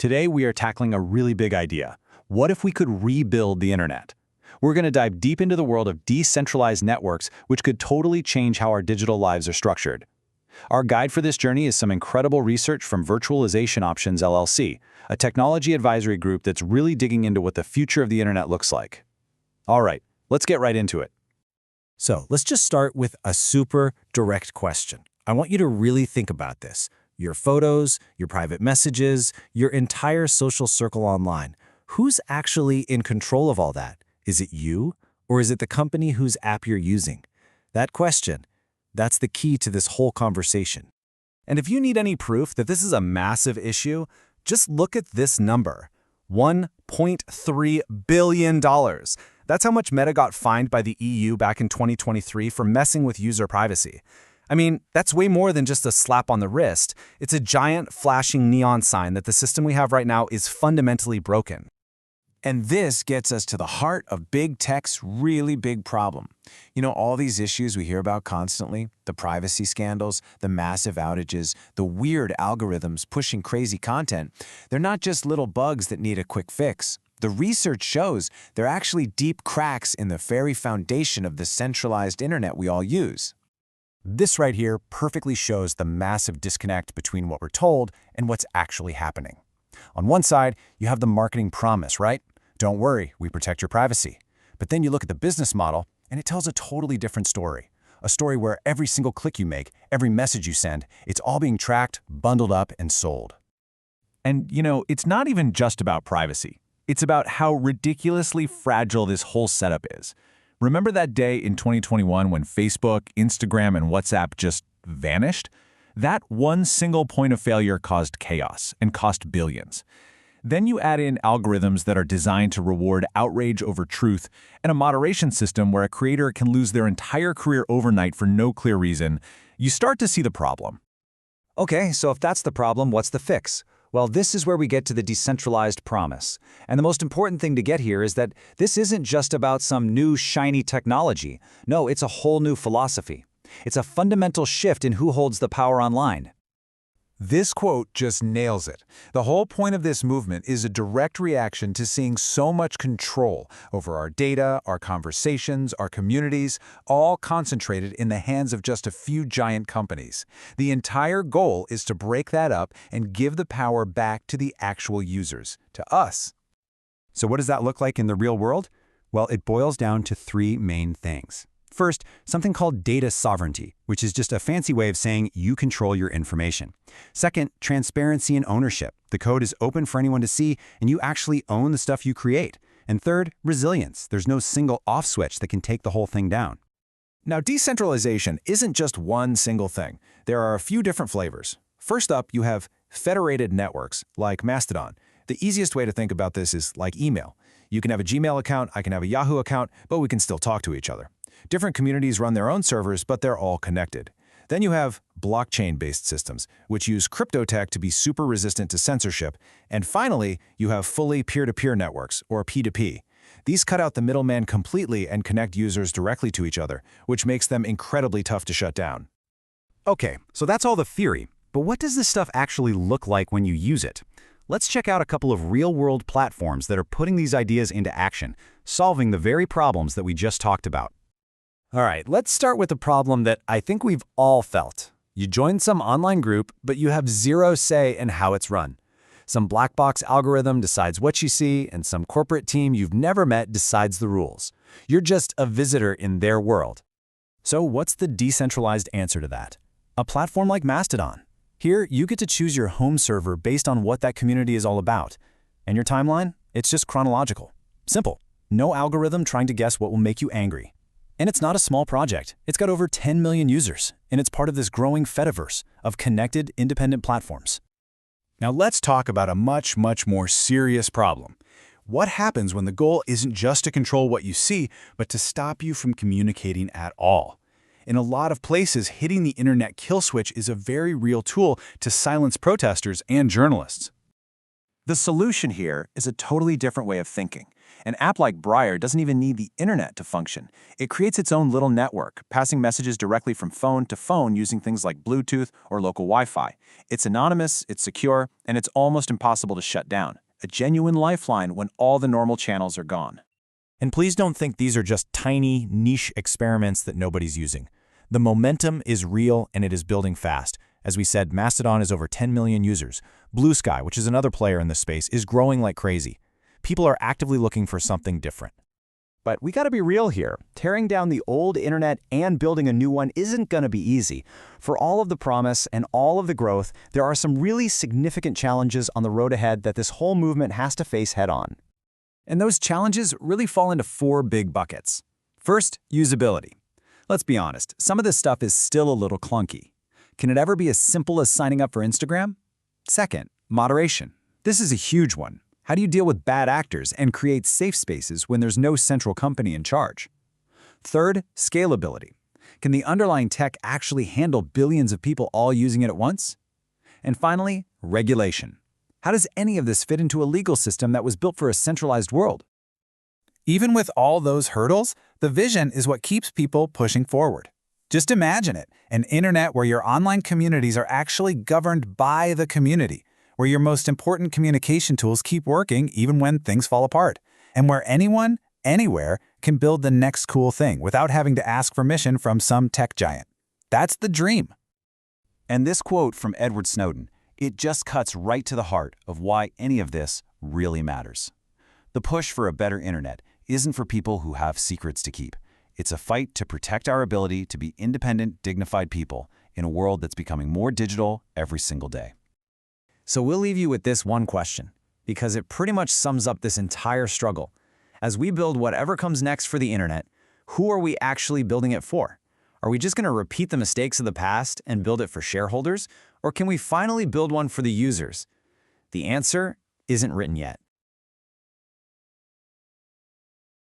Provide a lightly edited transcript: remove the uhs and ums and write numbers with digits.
Today, we are tackling a really big idea. What if we could rebuild the internet? We're going to dive deep into the world of decentralized networks, which could totally change how our digital lives are structured. Our guide for this journey is some incredible research from Virtualization Options LLC, a technology advisory group that's really digging into what the future of the internet looks like. All right, let's get right into it. So let's just start with a super direct question. I want you to really think about this. Your photos, your private messages, your entire social circle online. Who's actually in control of all that? Is it you, or is it the company whose app you're using? That question, that's the key to this whole conversation. And if you need any proof that this is a massive issue, just look at this number, $1.3 billion. That's how much Meta got fined by the EU back in 2023 for messing with user privacy. I mean, that's way more than just a slap on the wrist. It's a giant flashing neon sign that the system we have right now is fundamentally broken. And this gets us to the heart of big tech's really big problem. You know, all these issues we hear about constantly, the privacy scandals, the massive outages, the weird algorithms pushing crazy content, they're not just little bugs that need a quick fix. The research shows they're actually deep cracks in the very foundation of the centralized internet we all use. This right here perfectly shows the massive disconnect between what we're told and what's actually happening. On one side, you have the marketing promise, right? Don't worry, we protect your privacy. But then you look at the business model, and it tells a totally different story. A story where every single click you make, every message you send, it's all being tracked, bundled up, and sold. And, you know, it's not even just about privacy. It's about how ridiculously fragile this whole setup is. Remember that day in 2021 when Facebook, Instagram, and WhatsApp just vanished? That one single point of failure caused chaos and cost billions. Then you add in algorithms that are designed to reward outrage over truth and a moderation system where a creator can lose their entire career overnight for no clear reason. You start to see the problem. Okay, so if that's the problem, what's the fix? Well, this is where we get to the decentralized promise. And the most important thing to get here is that this isn't just about some new shiny technology. No, it's a whole new philosophy. It's a fundamental shift in who holds the power online. This quote just nails it. The whole point of this movement is a direct reaction to seeing so much control over our data, our conversations, our communities, all concentrated in the hands of just a few giant companies. The entire goal is to break that up and give the power back to the actual users, to us. So what does that look like in the real world? Well, it boils down to three main things. First, something called data sovereignty, which is just a fancy way of saying you control your information. Second, transparency and ownership. The code is open for anyone to see, and you actually own the stuff you create. And third, resilience. There's no single off switch that can take the whole thing down. Now, decentralization isn't just one single thing. There are a few different flavors. First up, you have federated networks, like Mastodon. The easiest way to think about this is like email. You can have a Gmail account, I can have a Yahoo account, but we can still talk to each other. Different communities run their own servers, but they're all connected. Then you have blockchain-based systems, which use crypto tech to be super resistant to censorship. And finally, you have fully peer-to-peer networks, or P2P. These cut out the middleman completely and connect users directly to each other, which makes them incredibly tough to shut down. Okay, so that's all the theory. But what does this stuff actually look like when you use it? Let's check out a couple of real-world platforms that are putting these ideas into action, solving the very problems that we just talked about. All right, let's start with a problem that I think we've all felt. You join some online group, but you have zero say in how it's run. Some black box algorithm decides what you see, and some corporate team you've never met decides the rules. You're just a visitor in their world. So what's the decentralized answer to that? A platform like Mastodon. Here, you get to choose your home server based on what that community is all about. And your timeline? It's just chronological. Simple. No algorithm trying to guess what will make you angry. And it's not a small project. It's got over 10 million users, and it's part of this growing Fediverse of connected, independent platforms. Now let's talk about a much more serious problem. What happens when the goal isn't just to control what you see, but to stop you from communicating at all? In a lot of places, hitting the internet kill switch is a very real tool to silence protesters and journalists. The solution here is a totally different way of thinking. An app like Briar doesn't even need the internet to function. It creates its own little network, passing messages directly from phone to phone using things like Bluetooth or local Wi-Fi. It's anonymous, it's secure, and it's almost impossible to shut down. A genuine lifeline when all the normal channels are gone. And please don't think these are just tiny, niche experiments that nobody's using. The momentum is real and it is building fast. As we said, Mastodon is over 10 million users. Blue Sky, which is another player in this space, is growing like crazy. People are actively looking for something different. But we gotta be real here. Tearing down the old internet and building a new one isn't gonna be easy. For all of the promise and all of the growth, there are some really significant challenges on the road ahead that this whole movement has to face head-on. And those challenges really fall into 4 big buckets. First, usability. Let's be honest, some of this stuff is still a little clunky. Can it ever be as simple as signing up for Instagram? Second, moderation. This is a huge one. How do you deal with bad actors and create safe spaces when there's no central company in charge? Third, scalability. Can the underlying tech actually handle billions of people all using it at once? And finally, regulation. How does any of this fit into a legal system that was built for a centralized world? Even with all those hurdles, the vision is what keeps people pushing forward. Just imagine it, an internet where your online communities are actually governed by the community, where your most important communication tools keep working even when things fall apart, and where anyone, anywhere, can build the next cool thing without having to ask permission from some tech giant. That's the dream. And this quote from Edward Snowden, it just cuts right to the heart of why any of this really matters. The push for a better internet isn't for people who have secrets to keep. It's a fight to protect our ability to be independent, dignified people in a world that's becoming more digital every single day. So we'll leave you with this one question, because it pretty much sums up this entire struggle. As we build whatever comes next for the internet, who are we actually building it for? Are we just going to repeat the mistakes of the past and build it for shareholders? Or can we finally build one for the users? The answer isn't written yet.